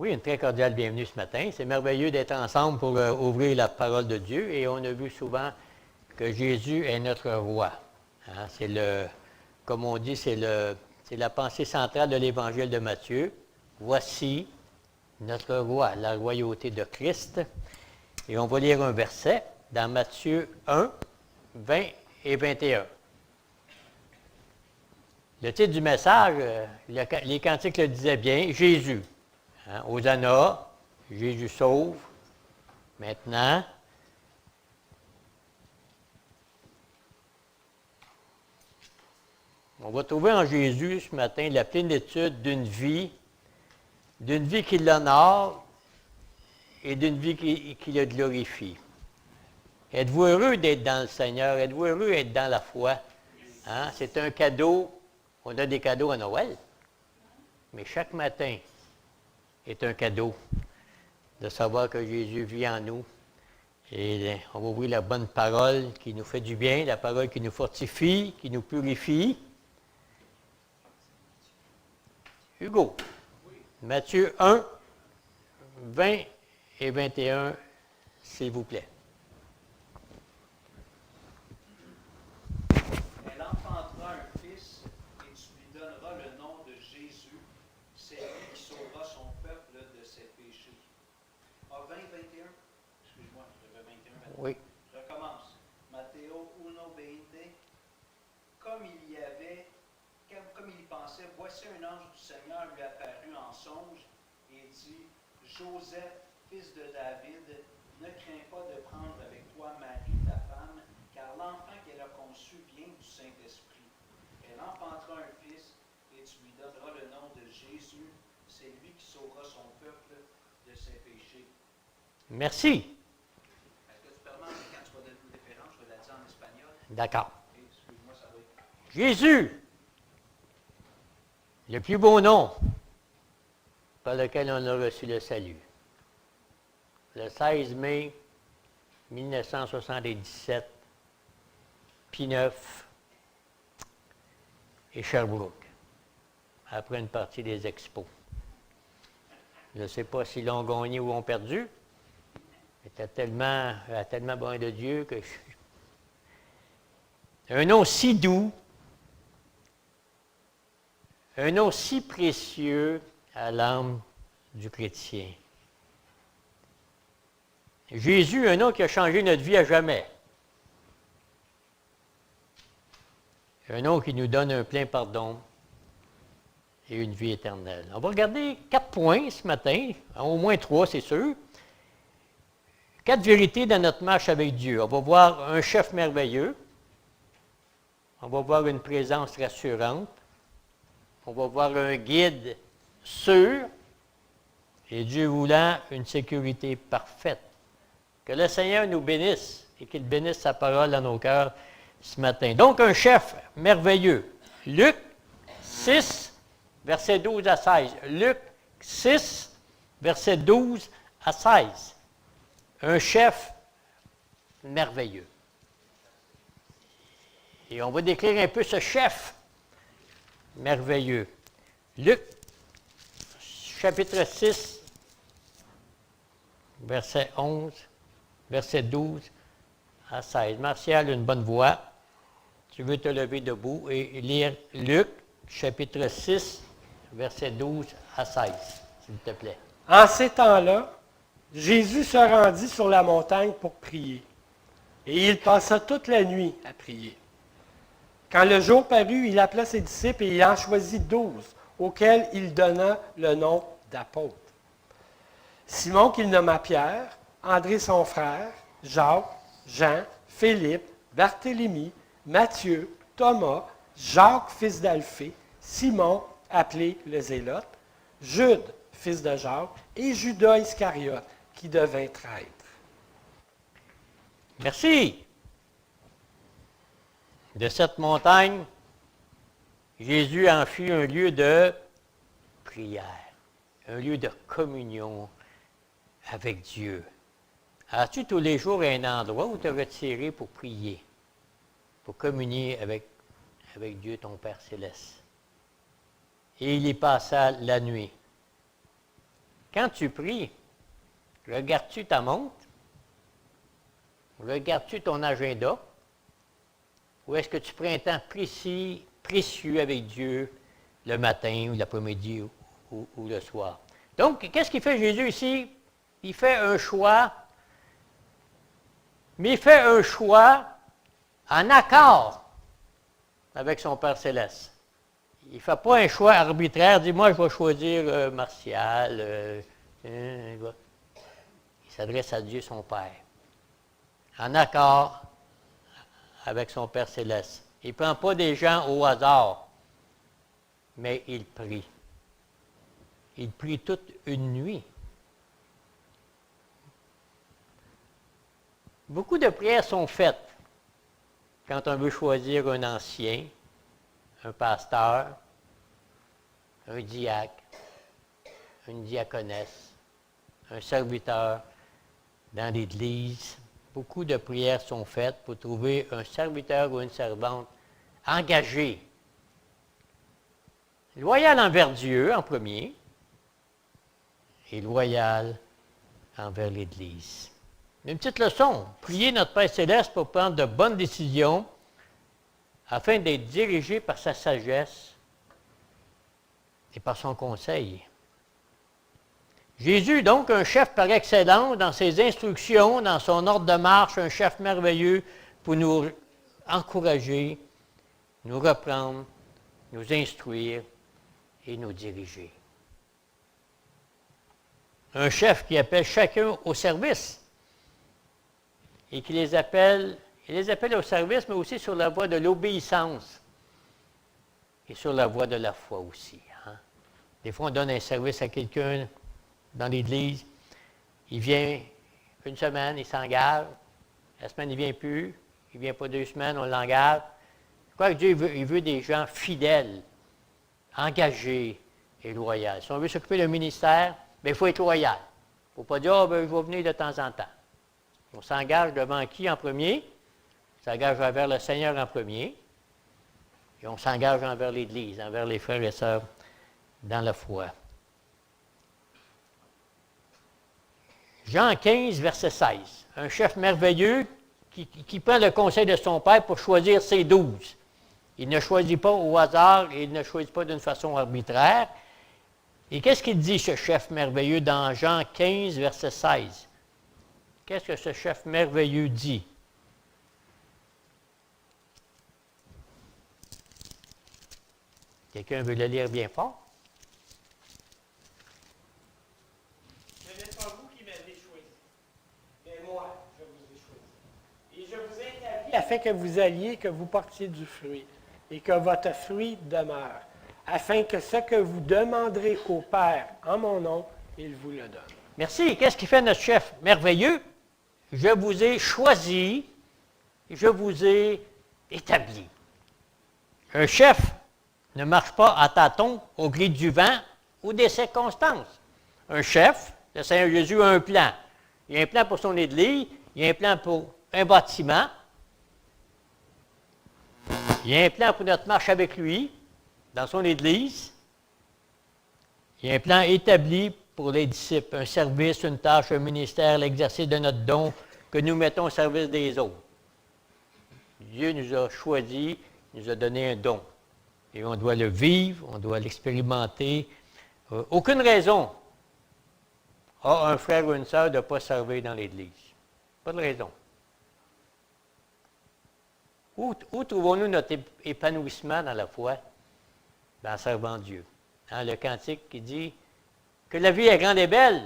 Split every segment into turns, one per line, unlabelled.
Oui, une très cordiale bienvenue ce matin. C'est merveilleux d'être ensemble pour ouvrir la parole de Dieu. Et on a vu souvent que Jésus est notre roi. Hein, comme on dit, c'est la pensée centrale de l'Évangile de Matthieu. Voici notre roi, la royauté de Christ. Et on va lire un verset dans Matthieu 1, 20 et 21. Le titre du message, les cantiques le disaient bien, Jésus. Hein, Hosanna, Jésus sauve. Maintenant, on va trouver en Jésus ce matin la plénitude d'une vie qui l'honore et d'une vie qui le glorifie. Êtes-vous heureux d'être dans le Seigneur? Êtes-vous heureux d'être dans la foi? Hein? C'est un cadeau. On a des cadeaux à Noël, mais chaque matin est un cadeau de savoir que Jésus vit en nous. Et on va ouvrir la bonne parole qui nous fait du bien, la parole qui nous fortifie, qui nous purifie. Hugo, Matthieu 1, 20 et 21, s'il vous plaît.
Elle enfantera un fils et tu lui donneras le nom de Jésus. C'est lui qui sauvera son peuple de ses péchés. Ah, 20, 21? Excuse-moi, j'avais 21.
Oui.
Je recommence. Matteo 1, 20. Comme il y pensait, voici un ange du Seigneur lui apparut en songe et dit, Joseph, fils de David, ne crains pas de prendre avec toi Marie, ta femme, car l'enfant qu'elle a conçu vient du Saint-Esprit. Elle enfantera un fils et tu lui donneras le nom de Jésus. C'est lui qui sauvera son peuple de ses péchés.
Merci.
Est-ce que tu permets, quand tu vas donner une référence, je vais la dire en espagnol?
D'accord.
Okay, excuse-moi, ça va être...
Jésus, le plus beau nom par lequel on a reçu le salut. Le 16 mai 1977, P9 et Sherbrooke, après une partie des expos. Je ne sais pas si l'ont gagné ou ont perdu. C'était tellement bon de Dieu que un nom si doux, un nom si précieux à l'âme du chrétien. Jésus, un nom qui a changé notre vie à jamais. Un nom qui nous donne un plein pardon et une vie éternelle. On va regarder 4 points ce matin, au moins 3, c'est sûr. 4 vérités dans notre marche avec Dieu. On va voir un chef merveilleux. On va voir une présence rassurante. On va voir un guide sûr. Et Dieu voulant, une sécurité parfaite. Que le Seigneur nous bénisse et qu'il bénisse sa parole dans nos cœurs ce matin. Donc, un chef merveilleux. Luc 6, versets 12 à 16. Luc 6, versets 12 à 16. Un chef merveilleux. Et on va décrire un peu ce chef merveilleux. Luc, chapitre 6, verset 11, verset 12 à 16. Martial, une bonne voix. Tu veux te lever debout et lire Luc, chapitre 6, verset 12 à 16, s'il te plaît.
En ces temps-là, Jésus se rendit sur la montagne pour prier. Et il passa toute la nuit à prier. Quand le jour parut, il appela ses disciples et il en choisit 12, auxquels il donna le nom d'apôtres. Simon qu'il nomma Pierre, André son frère, Jacques, Jean, Philippe, Barthélemy, Matthieu, Thomas, Jacques fils d'Alphée, Simon appelé le Zélote, Jude fils de Jacques et Judas Iscariote qui devint traître.
Merci. De cette montagne, Jésus en fit un lieu de prière, un lieu de communion avec Dieu. As-tu tous les jours un endroit où te retirer pour prier, pour communier avec Dieu, ton Père céleste? Et il y passa la nuit. quand tu pries, regardes-tu ta montre? Regardes-tu ton agenda? Ou est-ce que tu prends un temps précis, précieux avec Dieu le matin ou l'après-midi ou le soir? Donc, qu'est-ce qu'il fait Jésus ici? Il fait un choix, mais il fait un choix en accord avec son Père Céleste. Il ne fait pas un choix arbitraire, dit moi je vais choisir Martial. Il s'adresse à Dieu son Père. En accord avec son Père Céleste. Il ne prend pas des gens au hasard, mais il prie. Il prie toute une nuit. Beaucoup de prières sont faites quand on veut choisir un ancien, un pasteur, un diacre, une diaconesse, un serviteur dans l'Église. Beaucoup de prières sont faites pour trouver un serviteur ou une servante engagé, loyal envers Dieu en premier et loyal envers l'Église. Une petite leçon, prier notre Père Céleste pour prendre de bonnes décisions afin d'être dirigé par sa sagesse et par son conseil. Jésus, donc, un chef par excellence dans ses instructions, dans son ordre de marche, un chef merveilleux pour nous encourager, nous reprendre, nous instruire et nous diriger. Un chef qui appelle chacun au service et qui les appelle au service, mais aussi sur la voie de l'obéissance et sur la voie de la foi aussi. Hein? Des fois, on donne un service à quelqu'un dans l'Église, il vient une semaine, il s'engage, la semaine, il ne vient plus, il ne vient pas 2 semaines, on l'engage. Je crois que Dieu il veut des gens fidèles, engagés et loyaux. Si on veut s'occuper d'un ministère, bien, il faut être loyal. Il ne faut pas dire, je vais venir de temps en temps. On s'engage devant qui en premier? On s'engage envers le Seigneur en premier, et on s'engage envers l'Église, envers les frères et sœurs dans la foi. Jean 15, verset 16. Un chef merveilleux qui prend le conseil de son Père pour choisir ses 12. Il ne choisit pas au hasard, il ne choisit pas d'une façon arbitraire. Et qu'est-ce qu'il dit, ce chef merveilleux, dans Jean 15, verset 16? Qu'est-ce que ce chef merveilleux dit? Quelqu'un veut le lire bien fort?
Afin que vous alliez, que vous portiez du fruit, et que votre fruit demeure, afin que ce que vous demanderez au Père en mon nom, il vous le donne.
Merci. Qu'est-ce qui fait notre chef merveilleux? Je vous ai choisi, je vous ai établi. Un chef ne marche pas à tâtons au gré du vent ou des circonstances. Un chef, le Seigneur Jésus a un plan. Il y a un plan pour son Église, il y a un plan pour un bâtiment, il y a un plan pour notre marche avec lui, dans son Église. Il y a un plan établi pour les disciples, un service, une tâche, un ministère, l'exercice de notre don que nous mettons au service des autres. Dieu nous a choisis, nous a donné un don. Et on doit le vivre, on doit l'expérimenter. Aucune raison a un frère ou une sœur de ne pas servir dans l'Église. Pas de raison. Où trouvons-nous notre épanouissement dans la foi? En servant Dieu. Hein, le cantique qui dit que la vie est grande et belle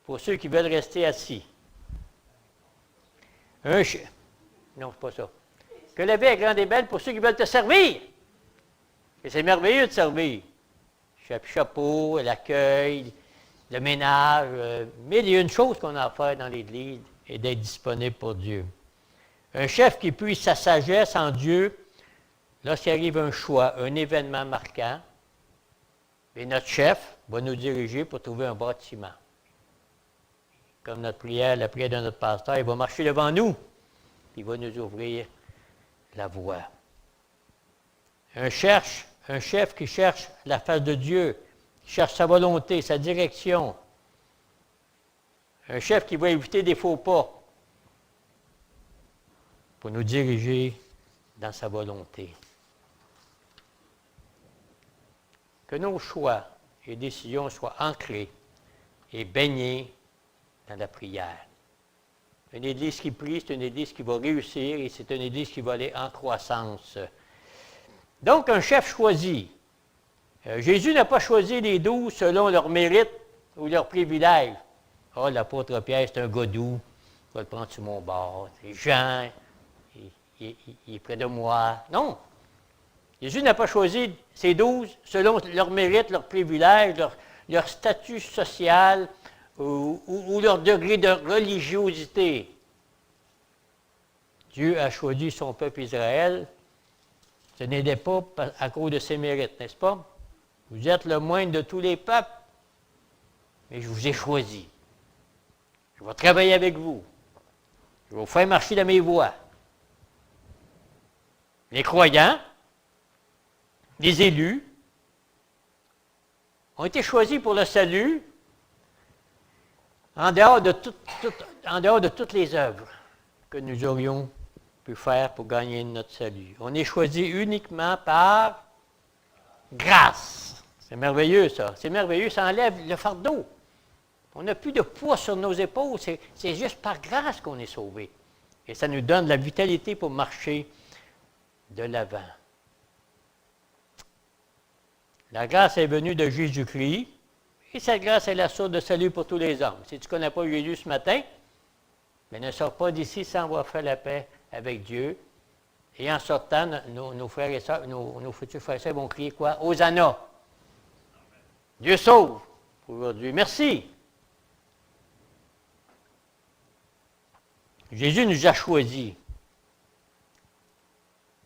pour ceux qui veulent rester assis. Non, c'est pas ça. Que la vie est grande et belle pour ceux qui veulent te servir. Et c'est merveilleux de servir. Chapeau, l'accueil, le ménage. Mais il y a une chose qu'on a à faire dans l'Église et d'être disponible pour Dieu. Un chef qui puise sa sagesse en Dieu, lorsqu'il arrive un choix, un événement marquant, et notre chef va nous diriger pour trouver un bâtiment. Comme notre prière, la prière de notre pasteur, il va marcher devant nous, il va nous ouvrir la voie. Un chef qui cherche la face de Dieu qui cherche sa volonté, sa direction. Un chef qui va éviter des faux pas pour nous diriger dans sa volonté. Que nos choix et décisions soient ancrés et baignés dans la prière. Une Église qui prie, c'est une Église qui va réussir et c'est une Église qui va aller en croissance. Donc, un chef choisi. Jésus n'a pas choisi les 12 selon leur mérite ou leur privilège. Ah, l'apôtre Pierre, c'est un gars doux, je vais le prendre sur mon bord. C'est Jean, il est près de moi. Non. Jésus n'a pas choisi ces 12 selon leur mérite, leur privilège, leur statut social ou leur degré de religiosité. Dieu a choisi son peuple Israël. Ce n'était pas à cause de ses mérites, n'est-ce pas? Vous êtes le moindre de tous les peuples, mais je vous ai choisi. Je vais travailler avec vous. Je vais vous faire marcher dans mes voies. Les croyants, les élus, ont été choisis pour le salut en dehors de toutes les œuvres que nous aurions pu faire pour gagner notre salut. On est choisi uniquement par grâce. C'est merveilleux, ça. C'est merveilleux, ça enlève le fardeau. On n'a plus de poids sur nos épaules. C'est juste par grâce qu'on est sauvé. Et ça nous donne la vitalité pour marcher de l'avant. La grâce est venue de Jésus-Christ, et cette grâce est la source de salut pour tous les hommes. Si tu ne connais pas Jésus ce matin, mais ne sors pas d'ici sans avoir fait la paix avec Dieu. Et en sortant, nos frères et sœurs, nos futurs frères et sœurs vont crier quoi? Hosanna! Dieu sauve pour aujourd'hui. Merci! Jésus nous a choisis.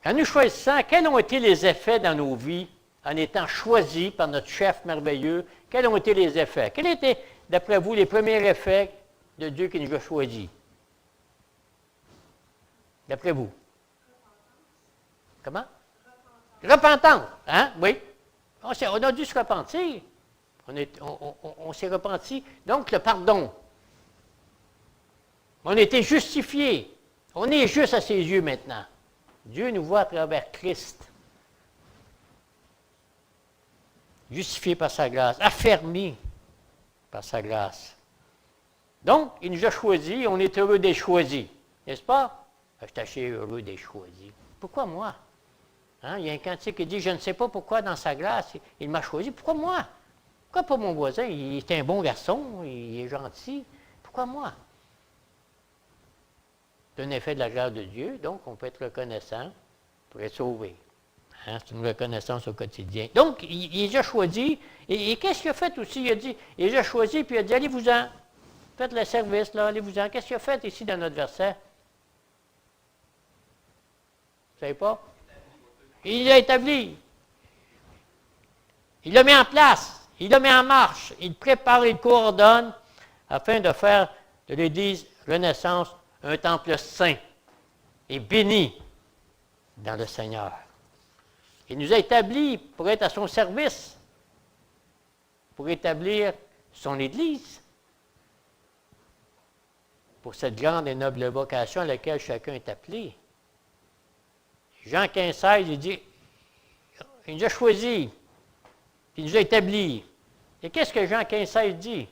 En nous choisissant, quels ont été les effets dans nos vies en étant choisis par notre chef merveilleux? Quels ont été les effets? Quels étaient, d'après vous, les premiers effets de Dieu qui nous a choisis? D'après vous? Comment? Repentance. Hein? Oui. On a dû se repentir. On s'est repenti. Donc, le pardon. On a été justifiés. On est juste à ses yeux maintenant. Dieu nous voit à travers Christ. Justifié par sa grâce, affermi par sa grâce. Donc, il nous a choisis, on est heureux d'être choisis. N'est-ce pas? Je suis assez heureux d'être choisi. Pourquoi moi? Hein? Il y a un cantique qui dit, je ne sais pas pourquoi dans sa grâce, il m'a choisi. Pourquoi moi? Pourquoi pas mon voisin? Il est un bon garçon, il est gentil. Pourquoi moi? C'est un effet de la grâce de Dieu, donc on peut être reconnaissant pour être sauvé. Hein? C'est une reconnaissance au quotidien. Donc, il les a choisis. Et qu'est-ce qu'il a fait aussi? Il a dit, il les a choisis, puis il a dit, allez-vous-en. Faites le service, là, allez-vous-en. Qu'est-ce qu'il a fait ici dans notre verset? Vous ne savez pas? Il l'a établi. Il l'a mis en place. Il l'a mis en marche. Il prépare, il coordonne afin de faire de l'Église Renaissance un temple saint et béni dans le Seigneur. Il nous a établis pour être à son service, pour établir son Église, pour cette grande et noble vocation à laquelle chacun est appelé. Jean 15, 16, il dit, il nous a choisis, il nous a établis. Et qu'est-ce que Jean 15, 16 dit?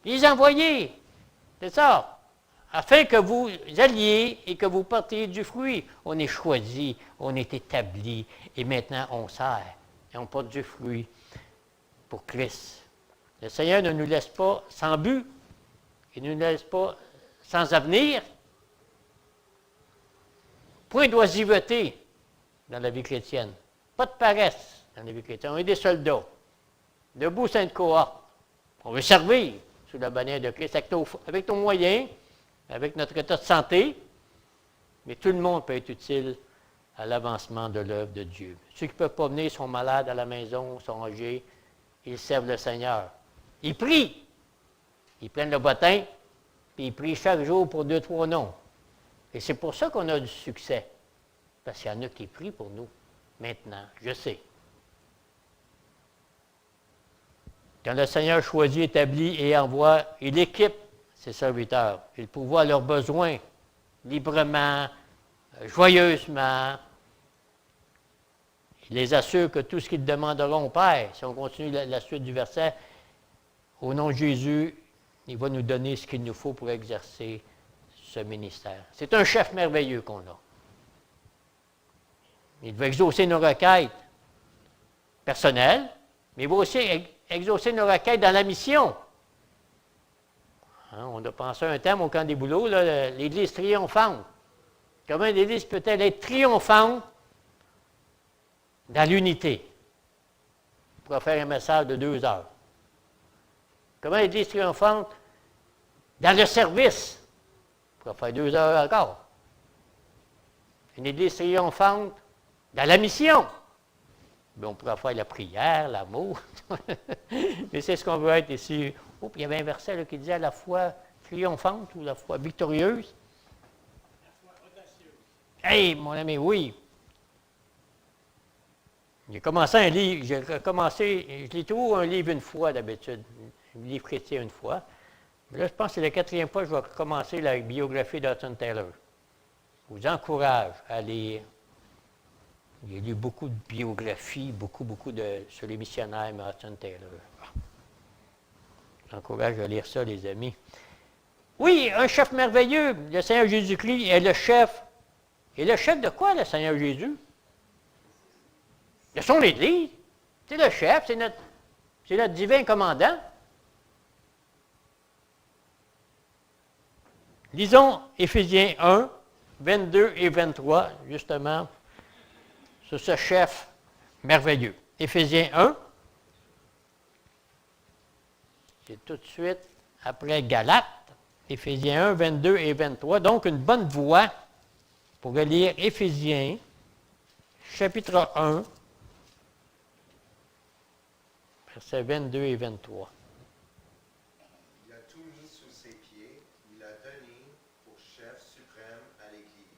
Il les a envoyés, c'est ça, afin que vous alliez et que vous portiez du fruit. On est choisi, on est établi, et maintenant on sert, et on porte du fruit pour Christ. Le Seigneur ne nous laisse pas sans but, il ne nous laisse pas sans avenir. Point d'oisiveté dans la vie chrétienne. Pas de paresse dans la vie chrétienne. On est des soldats. Debout, sainte cohorte. On veut servir sous la bannière de Christ avec nos moyens, avec notre état de santé, mais tout le monde peut être utile à l'avancement de l'œuvre de Dieu. Ceux qui ne peuvent pas venir sont malades à la maison, sont âgés, ils servent le Seigneur. Ils prient. Ils prennent le bottin, puis ils prient chaque jour pour 2, 3 noms. Et c'est pour ça qu'on a du succès. Parce qu'il y en a qui prient pour nous. maintenant, je sais. Quand le Seigneur choisit, établit et envoie, il équipe ses serviteurs. Il pourvoit à leurs besoins librement, joyeusement. Il les assure que tout ce qu'ils demanderont au Père, si on continue la suite du verset, au nom de Jésus, il va nous donner ce qu'il nous faut pour exercer ce ministère. C'est un chef merveilleux qu'on a. Il va exaucer nos requêtes personnelles, mais il va aussi exaucer nos requêtes dans la mission. Hein, on a pensé un thème au camp des boulots, là, l'Église triomphante. Comment l'Église peut-elle être triomphante dans l'unité? On pourra faire un message de 2 heures. Comment l'Église triomphante dans le service? On pourra faire 2 heures encore. Une Église triomphante dans la mission. Bien, on pourra faire la prière, l'amour. Mais c'est ce qu'on veut être ici. Oh, puis il y avait un verset là, qui disait la foi triomphante ou la foi victorieuse.
La foi audacieuse.
Hey, mon ami, oui. J'ai commencé un livre, je lis toujours un livre une fois d'habitude, un livre chrétien une fois. Mais là, je pense que c'est la 4e fois que je vais recommencer la biographie d'Hudson Taylor. Je vous encourage à lire. J'ai lu beaucoup de biographies, beaucoup sur les missionnaires, mais Hudson Taylor. Je vous encourage à lire ça, les amis. Oui, un chef merveilleux, le Seigneur Jésus-Christ est le chef. Et le chef de quoi, le Seigneur Jésus? De son Église. C'est le chef, c'est notre divin commandant. Lisons Éphésiens 1, 22 et 23, justement, sur ce chef merveilleux. Éphésiens 1, c'est tout de suite après Galates, Éphésiens 1, 22 et 23. Donc, une bonne voie pour lire Éphésiens, chapitre 1, versets 22 et 23.
Il a tout mis sous ses pieds, il a donné pour chef suprême à l'Église,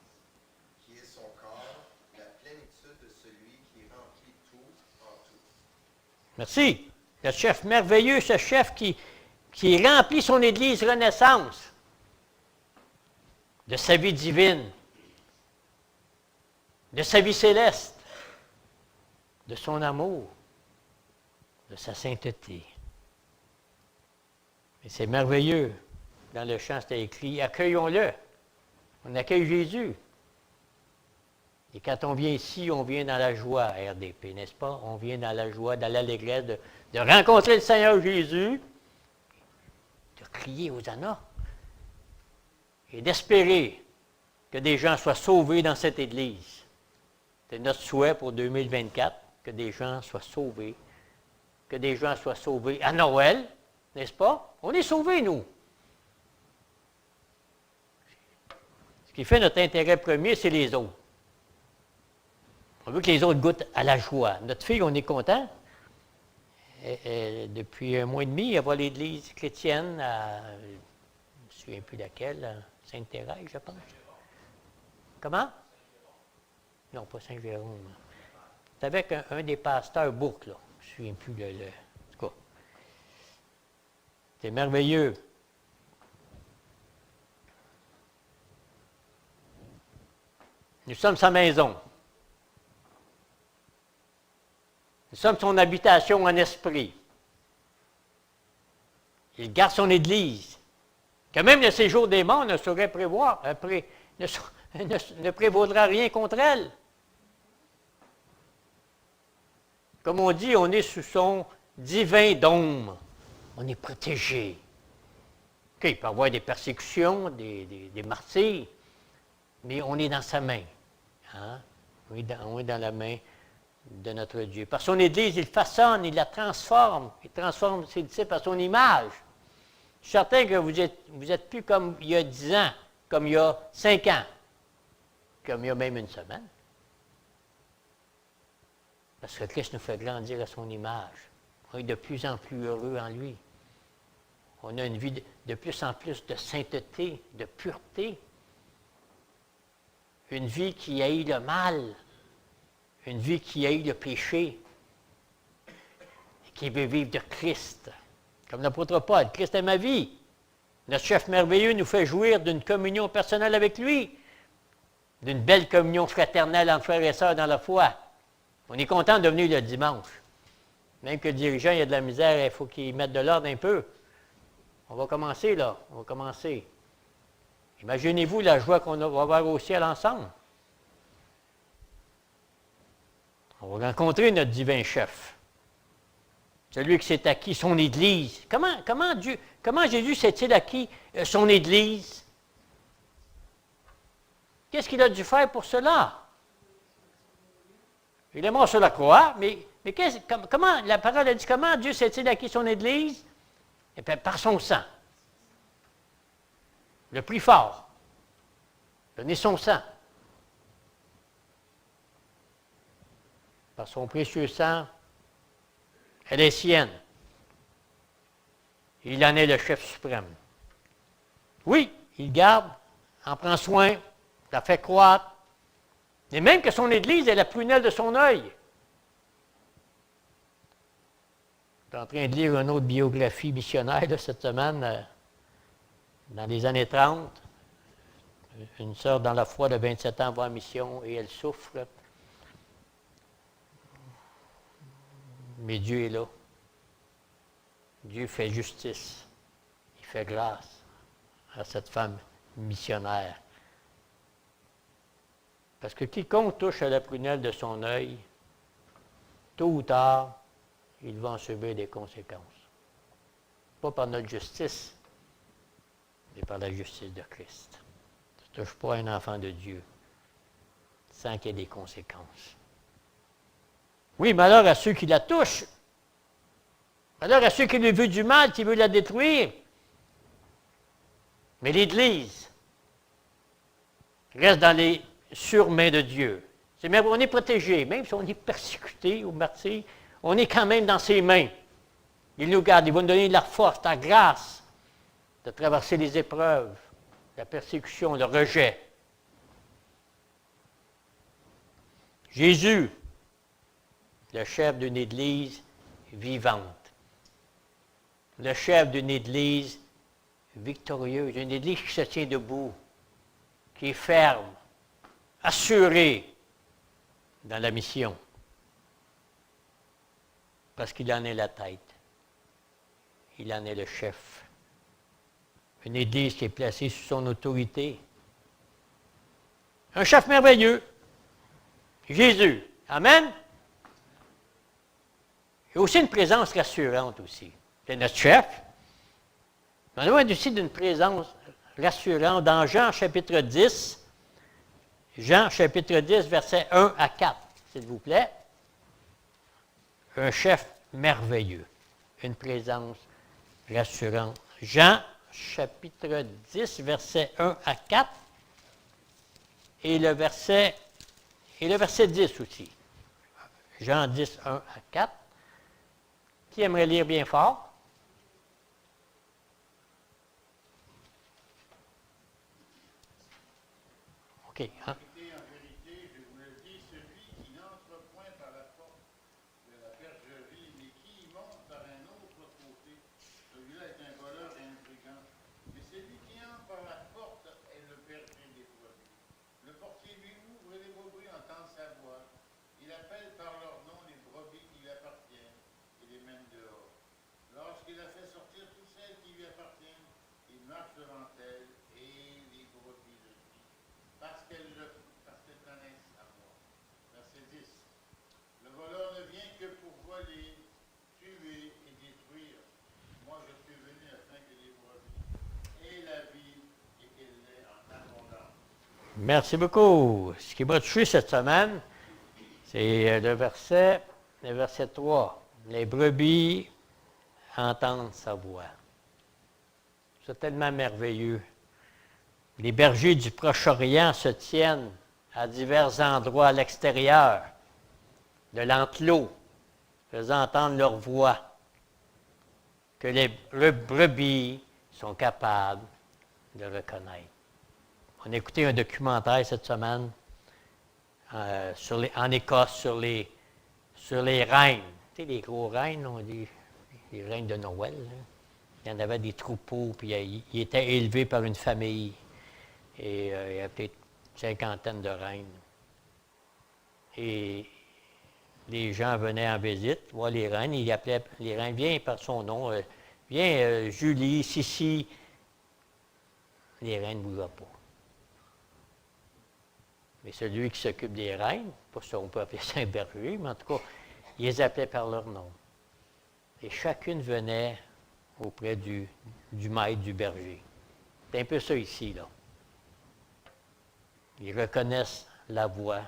qui est son corps, la plénitude de celui qui remplit tout en tout.
Merci. Le chef merveilleux, ce chef qui remplit son Église Renaissance de sa vie divine, de sa vie céleste, de son amour, de sa sainteté. Et c'est merveilleux. Dans le chant, c'est écrit, accueillons-le. On accueille Jésus. Et quand on vient ici, on vient dans la joie, RDP, n'est-ce pas? On vient dans la joie, dans l'allégresse de rencontrer le Seigneur Jésus, de crier Hosanna et d'espérer que des gens soient sauvés dans cette Église. C'est notre souhait pour 2024, que des gens soient sauvés. Que des gens soient sauvés à Noël, n'est-ce pas? On est sauvés, nous. Ce qui fait notre intérêt premier, c'est les autres. On veut que les autres goûtent à la joie. Notre fille, on est content. Depuis 1 mois et demi, elle va à l'église chrétienne, je ne me souviens plus laquelle, à Sainte-Thérèse, je pense. Comment? Non, pas Saint-Jérôme. C'est avec un des pasteurs Bourque, là. Je ne me souviens plus en tout cas. C'est merveilleux. Nous sommes sa maison. Nous sommes son habitation en esprit. Il garde son Église. Que même le séjour des morts ne saurait prévoir, ne prévaudra rien contre elle. Comme on dit, on est sous son divin dôme. On est protégé. Okay, il peut y avoir des persécutions, des martyrs, mais on est dans sa main. Hein? On est dans la main de notre Dieu. Par son Église, il façonne, il la transforme. Il transforme ses disciples à son image. Je suis certain que vous êtes plus comme il y a 10 ans, comme il y a 5 ans, comme il y a même 1 semaine. Parce que Christ nous fait grandir à son image. On est de plus en plus heureux en lui. On a une vie de plus en plus de sainteté, de pureté. Une vie qui haït le mal. Une vie qui haït le péché et qui veut vivre de Christ. Comme l'apôtre Paul, Christ est ma vie. Notre chef merveilleux nous fait jouir d'une communion personnelle avec lui, d'une belle communion fraternelle entre frères et sœurs dans la foi. On est content de venir le dimanche. Même que le dirigeant, il a de la misère, il faut qu'il mette de l'ordre un peu. On va commencer là, on va commencer. Imaginez-vous la joie qu'on va avoir au ciel ensemble. On va rencontrer notre divin chef. Celui qui s'est acquis son Église. Comment Jésus s'est-il acquis son Église? Qu'est-ce qu'il a dû faire pour cela? Il est mort sur la croix, mais comment, la parole a dit, comment Dieu s'est-il acquis son Église? Eh bien, par son sang. Le plus fort. Donner son sang. Par son précieux sang, elle est sienne. Il en est le chef suprême. Oui, il garde, en prend soin, la fait croître. Et même que son Église est la prunelle de son œil. Je suis en train de lire une autre biographie missionnaire là, cette semaine, dans les années 30. Une sœur dans la foi de 27 ans va en mission et elle souffre. Mais Dieu est là. Dieu fait justice. Il fait grâce à cette femme missionnaire. Parce que quiconque touche à la prunelle de son œil, tôt ou tard, il va en subir des conséquences. Pas par notre justice, mais par la justice de Christ. Tu ne touches pas un enfant de Dieu sans qu'il y ait des conséquences. Oui, malheur à ceux qui la touchent. Malheur à ceux qui lui veulent du mal, qui veulent la détruire. Mais l'Église reste dans les surmains de Dieu. On est protégé, même si on est persécuté ou martyr, on est quand même dans ses mains. Il nous garde, il va nous donner de la force, de la grâce de traverser les épreuves, la persécution, le rejet. Jésus, le chef d'une Église vivante, le chef d'une Église victorieuse, une Église qui se tient debout, qui est ferme, assurée dans la mission, parce qu'il en est la tête, il en est le chef. Une Église qui est placée sous son autorité. Un chef merveilleux, Jésus. Amen. Il y a aussi une présence rassurante aussi. C'est notre chef. On a aussi d'une présence rassurante dans Jean chapitre 10. Jean chapitre 10, versets 1 à 4, s'il vous plaît. Un chef merveilleux. Une présence rassurante. Jean chapitre 10, versets 1 à 4. Et le verset 10 aussi. Jean 10, 1 à 4. Qui aimerait lire bien fort? OK. Hein?
En vérité, je vous le dis, celui qui n'entre point par la porte de la bergerie, mais qui y monte par un autre côté, celui-là est un voleur et un brigand. Mais celui qui entre par la porte est le berger des brebis. Le portier lui ouvre et les brebis entendent sa voix. Il appelle par leur nom les brebis qui lui appartiennent et les mène dehors. Lorsqu'il a fait sortir toutes celles qui lui appartiennent, il marche devant elles et les brebis le suivent, parce qu'elles connaissent à moi. Verset 10. Le voleur ne vient que pour voler, tuer et détruire. Moi, je suis venu afin que les brebis aient la vie et qu'elle l'ait en abondance.
Merci beaucoup. Ce qui m'a touché cette semaine, c'est le verset 3. Les brebis entendent sa voix. C'est tellement merveilleux. Les bergers du Proche-Orient se tiennent à divers endroits à l'extérieur de l'enclos, faisant entendre leur voix, que les brebis sont capables de reconnaître. On a écouté un documentaire cette semaine en Écosse, sur les reines. Tu sais, les gros reines, on dit, les reines de Noël. Là. Il y en avait des troupeaux, puis il était élevé par une famille. Et il y avait peut-être une cinquantaine de reines. Et les gens venaient en visite, voir les reines, ils appelaient les reines, viens par son nom, viens Julie, Sissi. Les reines ne bougeaient pas. Mais celui qui s'occupe des reines, pas ça, on peut appeler ça un berger, mais en tout cas, il les appelait par leur nom. Et chacune venait auprès du maître, du berger. C'est un peu ça ici, là. Ils reconnaissent la voix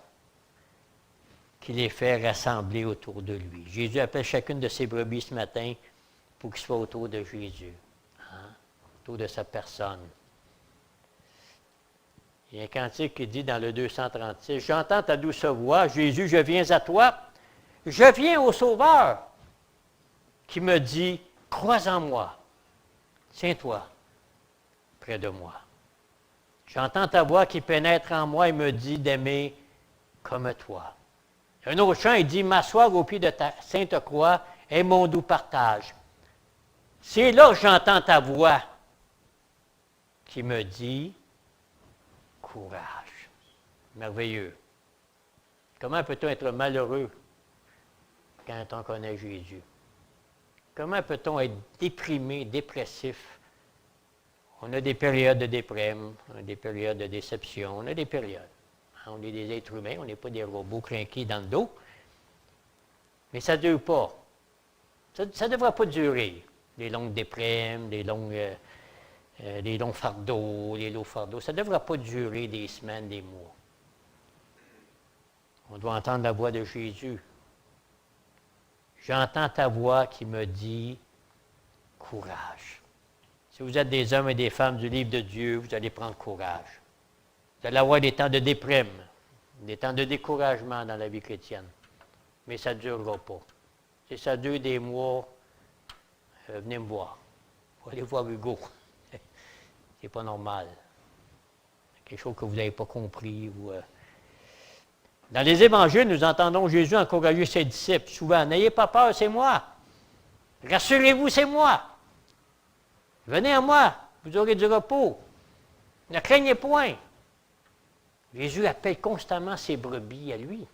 qui les fait rassembler autour de lui. Jésus appelle chacune de ses brebis ce matin pour qu'ils soient autour de Jésus, autour de sa personne. Il y a un cantique qui dit dans le 236, « J'entends ta douce voix, Jésus, je viens à toi. Je viens au Sauveur qui me dit, crois en moi, tiens-toi près de moi. J'entends ta voix qui pénètre en moi et me dit d'aimer comme toi. » Un autre chant, il dit, « M'asseoir au pied de ta sainte croix est mon doux partage. » C'est là que j'entends ta voix qui me dit, courage. Merveilleux. Comment peut-on être malheureux quand on connaît Jésus? Comment peut-on être déprimé, dépressif? On a des périodes de déprime, on a des périodes de déception, on a des périodes. On est des êtres humains, on n'est pas des robots crinqués dans le dos. Mais ça ne dure pas. Ça ne devrait pas durer. Les longues déprimes, les longs fardeaux, les lourds fardeaux, ça ne devrait pas durer des semaines, des mois. On doit entendre la voix de Jésus. J'entends ta voix qui me dit courage. Si vous êtes des hommes et des femmes du livre de Dieu, vous allez prendre courage. Vous allez avoir des temps de déprime, des temps de découragement dans la vie chrétienne. Mais ça ne durera pas. Si ça dure des mois, venez me voir. Vous allez voir Hugo. C'est pas normal. Quelque chose que vous n'avez pas compris. Dans les évangiles, nous entendons Jésus encourager ses disciples souvent. N'ayez pas peur, c'est moi. Rassurez-vous, c'est moi. Venez à moi, vous aurez du repos. Ne craignez point. Jésus appelle constamment ses brebis à lui.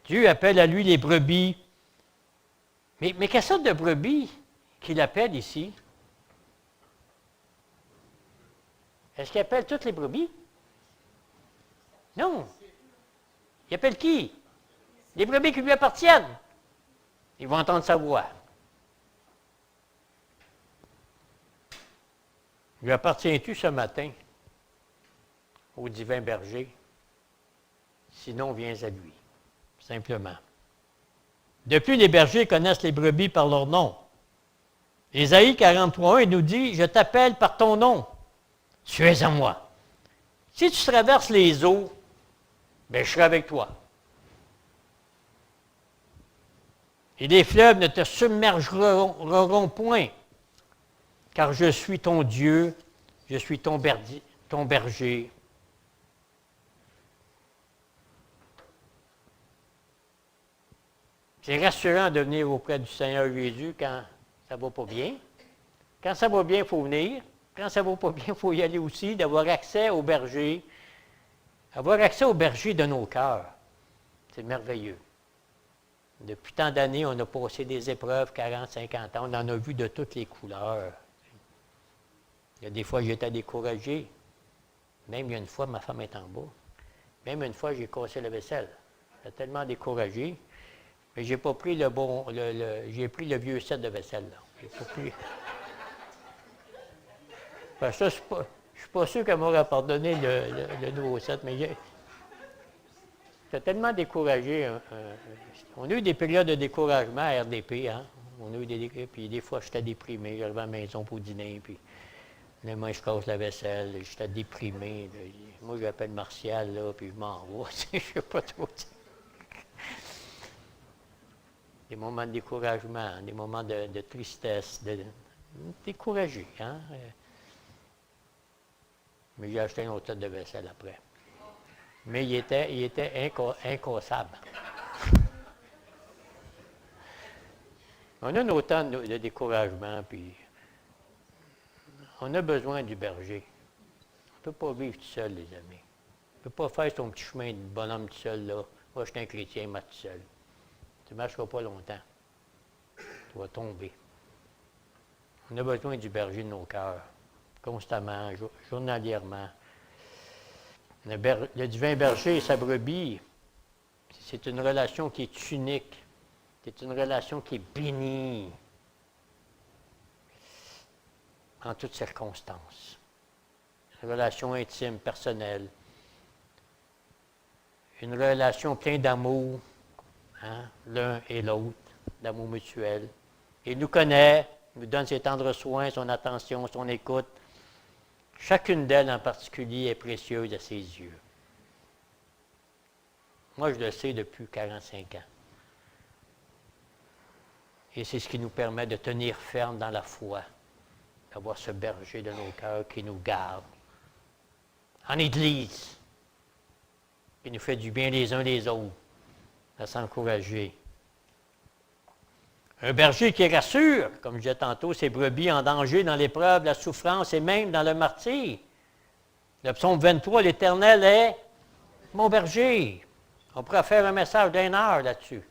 Dieu appelle à lui les brebis. Mais quelle sorte de brebis qu'il appelle ici? Est-ce qu'il appelle toutes les brebis? Non. Il appelle qui? Les brebis qui lui appartiennent. Ils vont entendre sa voix. Lui appartiens-tu ce matin au divin berger? Sinon, viens à lui, simplement. Depuis, les bergers connaissent les brebis par leur nom. Ésaïe 43:1 nous dit, « Je t'appelle par ton nom. Tu es en moi. Si tu traverses les eaux, bien, je serai avec toi. Et les fleuves ne te submergeront point, car je suis ton Dieu, je suis ton berger. » C'est rassurant de venir auprès du Seigneur Jésus quand ça ne va pas bien. Quand ça va bien, il faut venir. Quand ça ne va pas bien, il faut y aller aussi, d'avoir accès au berger. Avoir accès au berger de nos cœurs, c'est merveilleux. Depuis tant d'années, on a passé des épreuves, 40, 50 ans, on en a vu de toutes les couleurs. Il y a des fois, j'étais découragé. Même il y a une fois, ma femme est en bas. Même une fois, j'ai cassé la vaisselle. J'étais tellement découragé. Mais j'ai pas pris j'ai pris le vieux set de vaisselle. Là. J'ai pas pris. Parce que ça, je ne suis pas sûr qu'elle m'aurait pardonné le nouveau set, mais j'étais tellement découragé. On a eu des périodes de découragement à RDP. Hein? On a eu puis des fois, j'étais déprimé. J'arrivais à la maison pour dîner, puis demain, je casse la vaisselle. J'étais déprimé. Là. Moi, j'appelle Martial, là, puis je m'en vais. Je ne sais pas trop. Des moments de découragement, des moments de tristesse, découragé. Hein? Mais j'ai acheté un autre set de vaisselle après. Mais il était incassable. On a nos temps de découragement, puis on a besoin du berger. On ne peut pas vivre tout seul, les amis. On ne peut pas faire son petit chemin de bonhomme tout seul, là. Moi, je suis un chrétien, moi, tout seul. Tu ne marcheras pas longtemps. Tu vas tomber. On a besoin du berger de nos cœurs, constamment, journalièrement. Le divin berger et sa brebis, c'est une relation qui est unique. C'est une relation qui est bénie en toutes circonstances. Une relation intime, personnelle. Une relation pleine d'amour, hein, l'un et l'autre, d'amour mutuel. Il nous connaît, il nous donne ses tendres soins, son attention, son écoute. Chacune d'elles en particulier est précieuse à ses yeux. Moi, je le sais depuis 45 ans. Et c'est ce qui nous permet de tenir ferme dans la foi, d'avoir ce berger de nos cœurs qui nous garde. En Église, qui nous fait du bien les uns les autres, à s'encourager. Un berger qui rassure, comme je disais tantôt, ses brebis en danger dans l'épreuve, la souffrance et même dans le martyre. Le psaume 23, l'Éternel est mon berger. On pourrait faire un message d'1 heure là-dessus.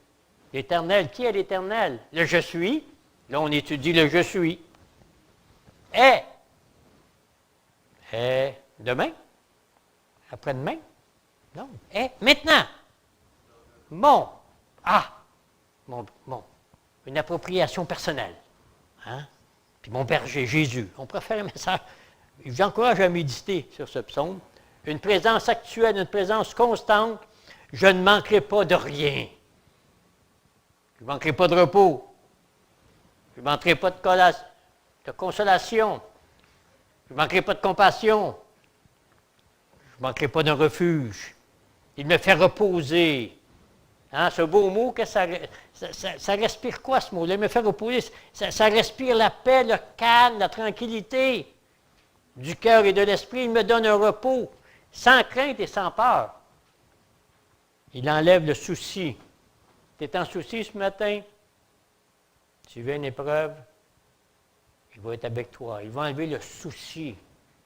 L'Éternel, qui est l'Éternel? Le je suis. Là, on étudie le je suis. Est. Est demain? Après-demain? Non. Est maintenant. Mon. Ah. Mon. Une appropriation personnelle. Hein? Puis mon berger, Jésus. On pourrait faire un message. J'encourage à méditer sur ce psaume. Une présence actuelle, une présence constante. Je ne manquerai pas de rien. Je ne manquerai pas de repos. Je ne manquerai pas de consolation. Je ne manquerai pas de compassion. Je ne manquerai pas d'un refuge. Il me fait reposer. Hein, ce beau mot, ça respire quoi ce mot-là? Il me fait reposer. Ça respire la paix, le calme, la tranquillité du cœur et de l'esprit. Il me donne un repos, sans crainte et sans peur. Il enlève le souci. Tu es en souci ce matin? Tu vis une épreuve? Il va être avec toi. Il va enlever le souci.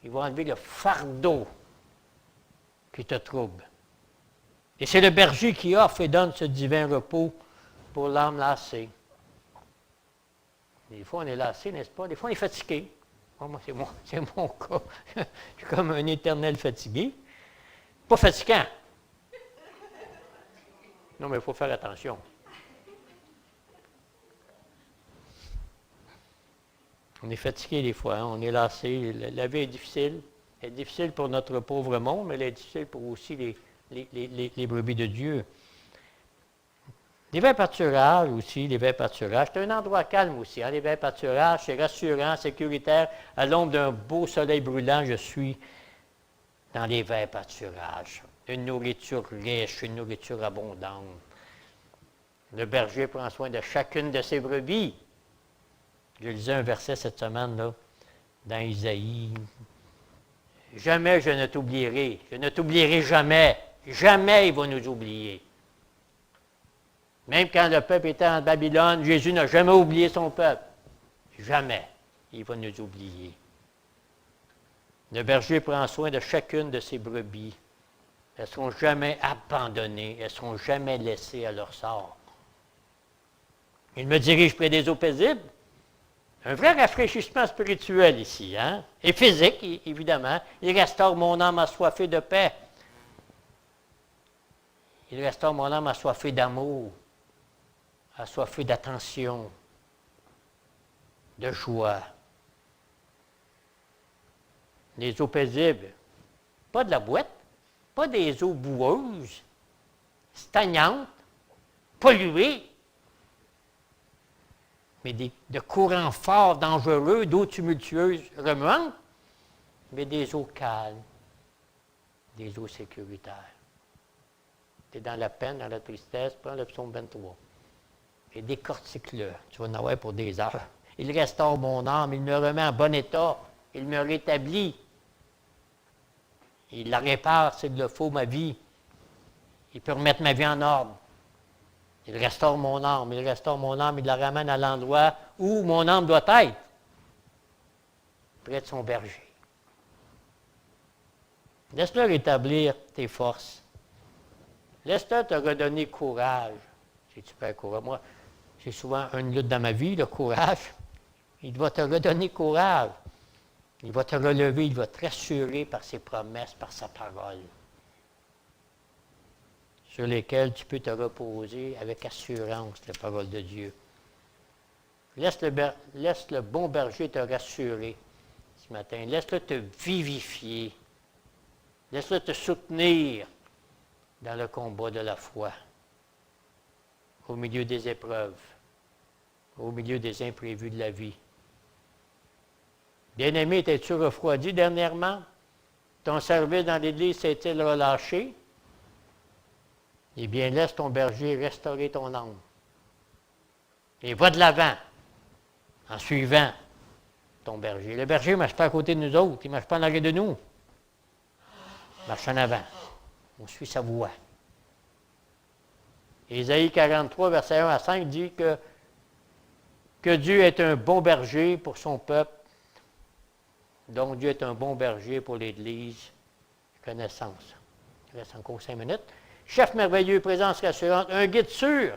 Il va enlever le fardeau qui te trouble. Et c'est le berger qui offre et donne ce divin repos pour l'âme lassée. Des fois, on est lassé, n'est-ce pas? Des fois, on est fatigué. Moi, c'est mon cas. Je suis comme un éternel fatigué. Pas fatigant. Non, mais il faut faire attention. On est fatigué des fois, hein? On est lassé. La vie est difficile. Elle est difficile pour notre pauvre monde, mais elle est difficile pour aussi les brebis de Dieu. Les verts pâturages aussi, les verts pâturages, c'est un endroit calme aussi. Hein? Les verts pâturages, c'est rassurant, sécuritaire. À l'ombre d'un beau soleil brûlant, je suis dans les verts pâturages. Une nourriture riche, une nourriture abondante. Le berger prend soin de chacune de ses brebis. Je lisais un verset cette semaine, là, dans Isaïe. Jamais je ne t'oublierai. Je ne t'oublierai jamais. Jamais il va nous oublier. Même quand le peuple était en Babylone, Jésus n'a jamais oublié son peuple. Jamais il va nous oublier. Le berger prend soin de chacune de ses brebis. Elles ne seront jamais abandonnées. Elles ne seront jamais laissées à leur sort. Il me dirige près des eaux paisibles. Un vrai rafraîchissement spirituel ici, hein? Et physique, évidemment. Il restaure mon âme assoiffée de paix. Il restaure mon âme assoiffée d'amour, assoiffée d'attention, de joie. Les eaux paisibles, pas de la boîte, pas des eaux boueuses, stagnantes, polluées, mais de courants forts, dangereux, d'eau tumultueuse, remuantes, mais des eaux calmes, des eaux sécuritaires. Tu es dans la peine, dans la tristesse, prends le psaume 23. Et décortique-le, tu vas en avoir pour des heures. Il restaure mon âme, il me remet en bon état, il me rétablit. Il la répare s'il le faut, ma vie. Il peut remettre ma vie en ordre. Il restaure mon âme. Il restaure mon âme. Il la ramène à l'endroit où mon âme doit être. Près de son berger. Laisse-le rétablir tes forces. Laisse-le te redonner courage. Si tu perds courage. Moi, j'ai souvent une lutte dans ma vie, le courage. Il va te redonner courage. Il va te relever, il va te rassurer par ses promesses, par sa parole, sur lesquelles tu peux te reposer avec assurance, la parole de Dieu. Laisse le bon berger te rassurer ce matin. Laisse-le te vivifier. Laisse-le te soutenir dans le combat de la foi, au milieu des épreuves, au milieu des imprévus de la vie. Bien-aimé, t'es-tu refroidi dernièrement? Ton service dans l'Église s'est-il relâché? Eh bien, laisse ton berger restaurer ton âme. Et va de l'avant, en suivant ton berger. Le berger ne marche pas à côté de nous autres, il ne marche pas en arrière de nous. Il marche en avant. On suit sa voie. Ésaïe 43, versets 1 à 5 dit que Dieu est un bon berger pour son peuple. Donc, Dieu est un bon berger pour l'Église. Connaissance. Il reste encore 5 minutes. Chef merveilleux, présence rassurante, un guide sûr.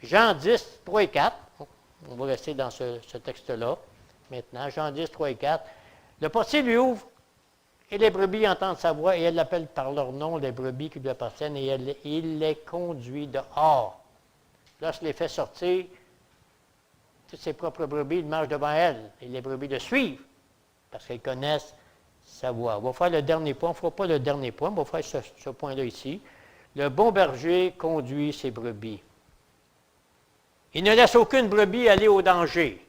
Jean 10, 3 et 4. On va rester dans ce texte-là. Maintenant, Jean 10, 3 et 4. Le portier lui ouvre, et les brebis entendent sa voix, et elle l'appelle par leur nom, les brebis qui lui appartiennent, et il les conduit dehors. Lorsqu'il les fait sortir, toutes ses propres brebis, il marche devant elle, et les brebis le suivent, parce qu'elles connaissent sa voix. On va faire le dernier point, on ne fera pas le dernier point, on va faire ce point-là ici. Le bon berger conduit ses brebis. Il ne laisse aucune brebis aller au danger.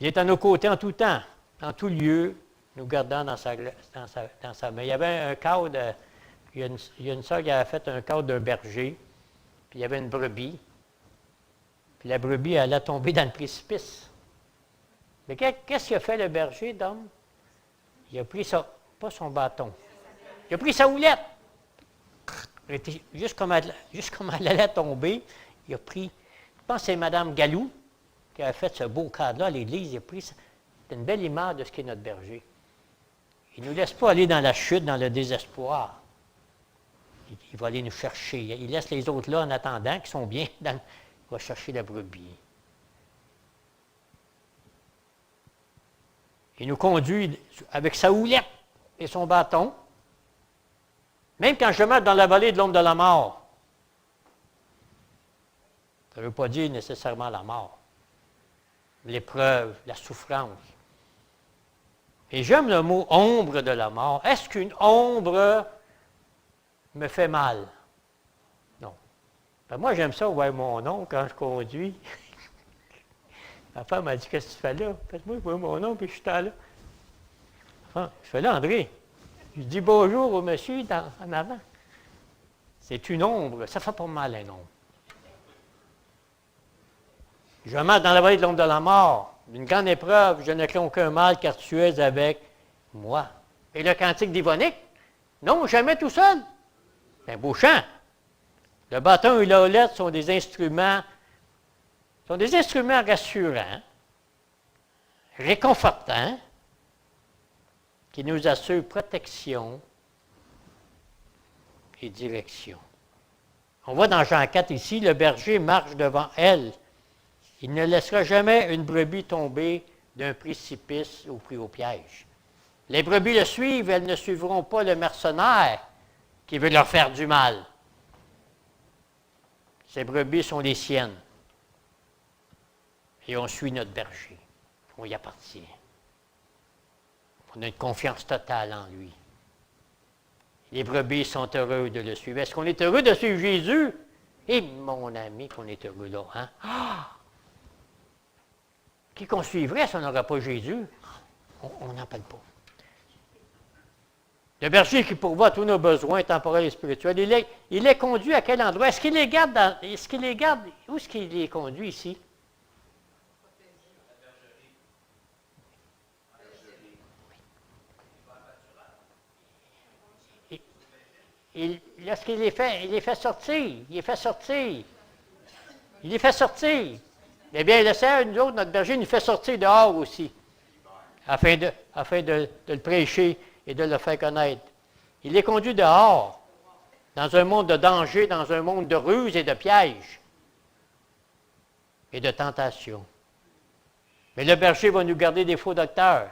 Il est à nos côtés en tout temps, en tout lieu, nous gardant dans sa main. Il y avait un cadre, il y a une sœur qui avait fait un cadre d'un berger, puis il y avait une brebis, puis la brebis, elle a tombé dans le précipice. Mais qu'est-ce qu'il a fait le berger, d'homme? Il a pris pas son bâton, il a pris sa houlette. Juste comme elle allait tomber, il a pris, je pense que c'est Mme Gallou, qui a fait ce beau cadre-là à l'Église, il a pris ça. C'est une belle image de ce qu'est notre berger. Il ne nous laisse pas aller dans la chute, dans le désespoir. Il va aller nous chercher. Il laisse les autres là en attendant, qui sont bien. Il va chercher la brebis. Il nous conduit avec sa houlette et son bâton. Même quand je mets dans la vallée de l'ombre de la mort. Ça ne veut pas dire nécessairement la mort. L'épreuve, la souffrance. Et j'aime le mot ombre de la mort. Est-ce qu'une ombre me fait mal? Non. Ben moi, j'aime ça voir mon oncle quand je conduis. Ma femme m'a dit, qu'est-ce que tu fais là? Parce que moi, je vois mon oncle et je suis là. Enfin, je fais là, André. Je dis bonjour au monsieur en avant. C'est une ombre. Ça ne fait pas mal, un ombre. Je marche dans la vallée de l'ombre de la mort. D'une grande épreuve, je ne crains aucun mal car tu es avec moi. Et le cantique d'Yvonique? Non, jamais tout seul. C'est un beau chant. Le bâton et la houlette sont des instruments rassurants, réconfortants, qui nous assurent protection et direction. On voit dans Jean 4 ici, le berger marche devant elle. Il ne laissera jamais une brebis tomber d'un précipice ou pris au piège. Les brebis le suivent, elles ne suivront pas le mercenaire qui veut leur faire du mal. Ces brebis sont les siennes. Et on suit notre berger. On y appartient. On a une confiance totale en lui. Les brebis sont heureux de le suivre. Est-ce qu'on est heureux de suivre Jésus? Eh, mon ami, qu'on est heureux là, hein? Ah! Qui qu'on suivrait si on n'aurait pas Jésus? On n'en parle pas. Le berger qui pourvoit tous nos besoins temporels et spirituels, il les conduit à quel endroit? Est-ce qu'il les garde où est-ce qu'il les conduit ici? lorsqu'il les fait sortir, il les fait sortir. Il les fait sortir. Eh bien, le Seigneur, nous autres, notre berger, nous fait sortir dehors aussi, afin de le prêcher et de le faire connaître. Il les conduit dehors, dans un monde de danger, dans un monde de ruses et de pièges et de tentations. Mais le berger va nous garder des faux docteurs,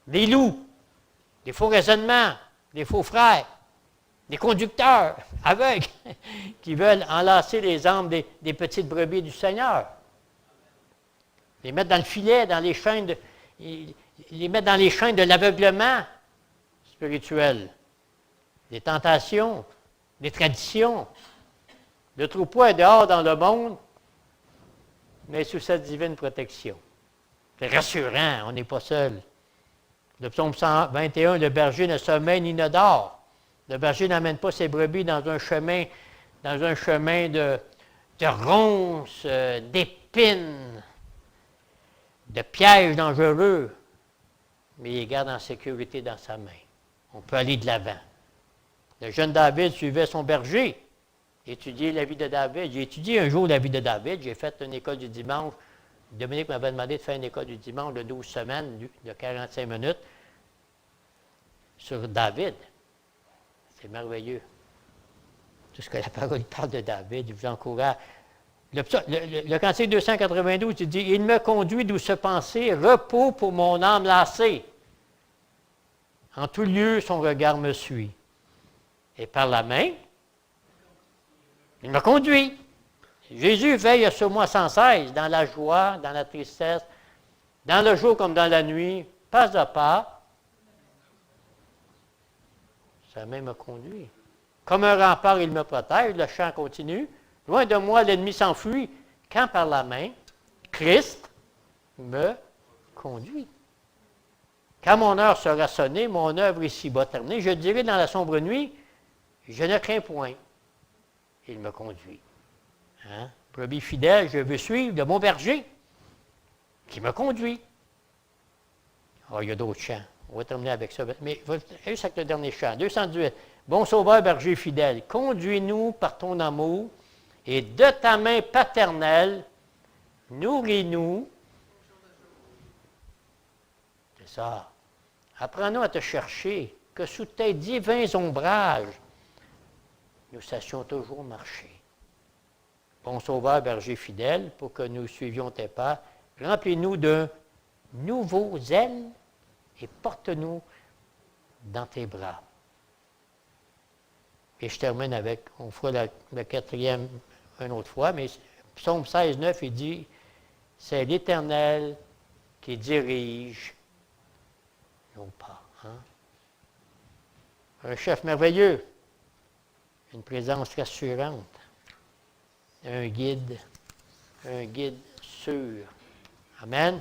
des loups, des faux raisonnements, des faux frères, des conducteurs aveugles qui veulent enlacer les âmes des petites brebis du Seigneur. Les mettre dans le filet, dans les chaînes les mettre dans les chaînes de l'aveuglement spirituel, des tentations, des traditions. Le troupeau est dehors dans le monde, mais sous sa divine protection. C'est rassurant, on n'est pas seul. Le psaume 121, le berger ne sommeille ni ne dort. Le berger n'amène pas ses brebis dans un chemin de ronces, d'épines, de pièges dangereux, mais il les garde en sécurité dans sa main. On peut aller de l'avant. Le jeune David suivait son berger, étudiait la vie de David. J'ai étudié un jour la vie de David, j'ai fait une école du dimanche. Dominique m'avait demandé de faire une école du dimanche de 12 semaines, de 45 minutes, sur David. C'est merveilleux. Tout ce que la parole parle de David, il vous encourage. Le cantique 292, il dit « Il me conduit d'où se penser, repos pour mon âme lassée. En tout lieu, son regard me suit. Et par la main, il me conduit. » Jésus veille sur moi sans cesse, dans la joie, dans la tristesse, dans le jour comme dans la nuit, pas à pas. Sa main me conduit. Comme un rempart, il me protège, le chant continue. Loin de moi, l'ennemi s'enfuit, quand par la main, Christ me conduit. Quand mon heure sera sonnée, mon œuvre ici-bas terminée, je dirai dans la sombre nuit, je ne crains point. Il me conduit. Hein? Brebis fidèle, je veux suivre le bon berger qui me conduit. Oh, il y a d'autres chants. On va terminer avec ça. Mais juste avec le dernier chant. 218. Bon sauveur, berger fidèle, conduis-nous par ton amour et de ta main paternelle, nourris-nous. C'est ça. Apprends-nous à te chercher, que sous tes divins ombrages, nous sachions toujours marcher. Bon sauveur, berger fidèle, pour que nous suivions tes pas, remplis-nous d'un nouveau zèle et porte-nous dans tes bras. Et je termine avec, on fera le quatrième une autre fois, mais Psaume 16, 9, il dit, c'est l'Éternel qui dirige nos pas. Hein? Un chef merveilleux, une présence rassurante, un guide sûr. Amen.